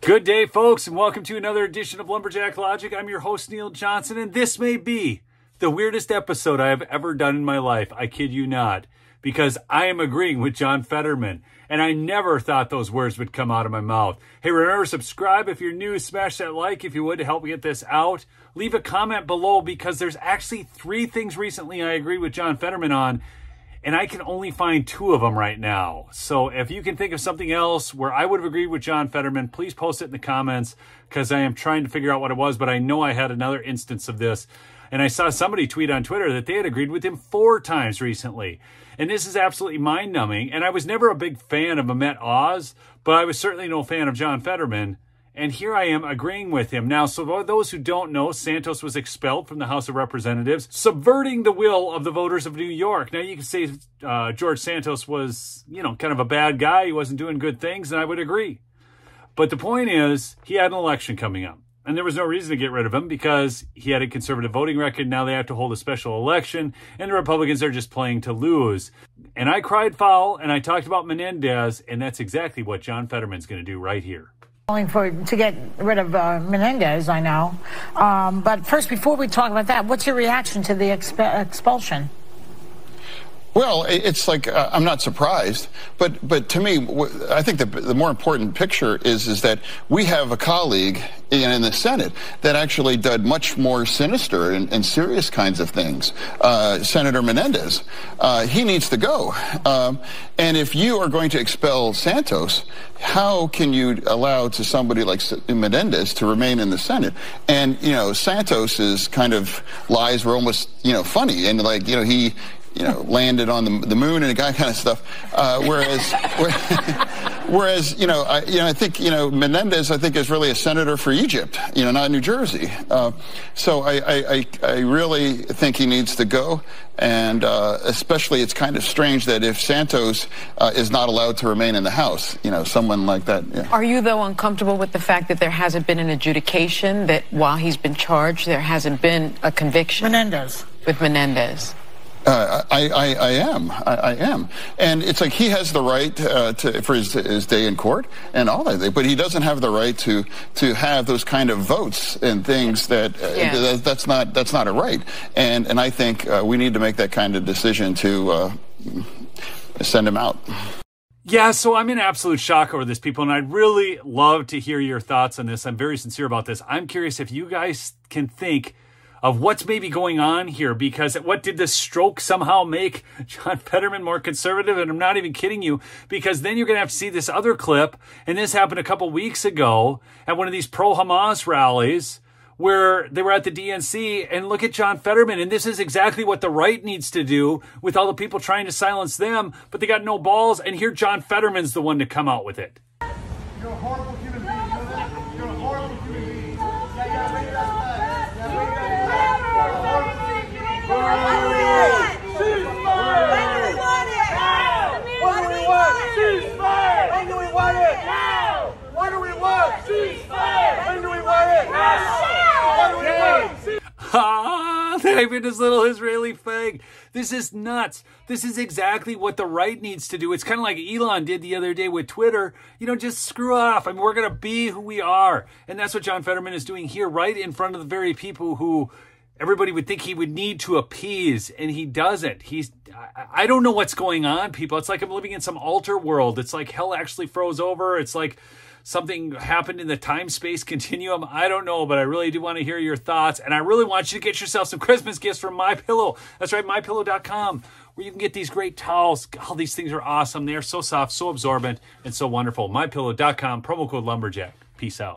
Good day, folks, and welcome to another edition of Lumberjack Logic. I'm your host, Neil Johnson, and this may be the weirdest episode I have ever done in my life. I kid you not, because I am agreeing with John Fetterman, and I never thought those words would come out of my mouth. Hey, remember, subscribe if you're new. Smash that like if you would to help me get this out. Leave a comment below, because there's actually 3 things recently I agreed with John Fetterman on, and I can only find 2 of them right now. So if you can think of something else where I would have agreed with John Fetterman, please post it in the comments, because I am trying to figure out what it was, but I know I had another instance of this. And I saw somebody tweet on Twitter that they had agreed with him 4 times recently. And this is absolutely mind-numbing. And I was never a big fan of Mehmet Oz, but I was certainly no fan of John Fetterman. And here I am agreeing with him. Now, so for those who don't know, Santos was expelled from the House of Representatives, subverting the will of the voters of New York. Now, you can say George Santos was, kind of a bad guy. He wasn't doing good things, and I would agree. But the point is, he had an election coming up. And there was no reason to get rid of him because he had a conservative voting record. Now they have to hold a special election, and the Republicans are just playing to lose. And I cried foul, and I talked about Menendez, and that's exactly what John Fetterman's going to do right here. To get rid of Menendez, I know. But first, before we talk about that, what's your reaction to the expulsion? Well, it's like I'm not surprised, but to me, I think the more important picture is that we have a colleague in the Senate that actually did much more sinister and serious kinds of things. Senator Menendez, he needs to go. And if you are going to expel Santos, how can you allow to somebody like Menendez to remain in the Senate? And Santos's kind of lies were almost funny, and he landed on the moon and that kind of stuff. Whereas I think Menendez, I think, is really a senator for Egypt, not New Jersey. So I really think he needs to go, and especially it's kind of strange that if Santos is not allowed to remain in the House, someone like that. Yeah. Are you though uncomfortable with the fact that there hasn't been an adjudication, that while he's been charged, there hasn't been a conviction? With Menendez. I am. And it's like he has the right for his day in court and all that, but he doesn't have the right to have those kind of votes and things that's not a right. And I think we need to make that kind of decision to send him out. Yeah, so I'm in absolute shock over this, people, and I'd really love to hear your thoughts on this. I'm very sincere about this. I'm curious if you guys can think of what's maybe going on here, because what did this stroke somehow make John Fetterman more conservative? And I'm not even kidding you, because then you're going to have to see this other clip, and this happened a couple weeks ago at one of these pro-Hamas rallies where they were at the DNC, and look at John Fetterman, and this is exactly what the right needs to do with all the people trying to silence them, but they got no balls, and here John Fetterman's the one to come out with it. You're a horrible human being, you know that? You're a horrible human being. Yeah, bring it up. They have this little Israeli flag. This is nuts. This is exactly what the right needs to do. It's kind of like Elon did the other day with Twitter. Just screw off. We're going to be who we are. And that's what John Fetterman is doing here, right in front of the very people who everybody would think he would need to appease, and he doesn't. I don't know what's going on, people. It's like I'm living in some alter world. It's like hell actually froze over. It's like something happened in the time-space continuum. I don't know, but I really do want to hear your thoughts, and I really want you to get yourself some Christmas gifts from MyPillow. That's right, MyPillow.com, where you can get these great towels. All these things are awesome. They are so soft, so absorbent, and so wonderful. MyPillow.com, promo code Lumberjack. Peace out.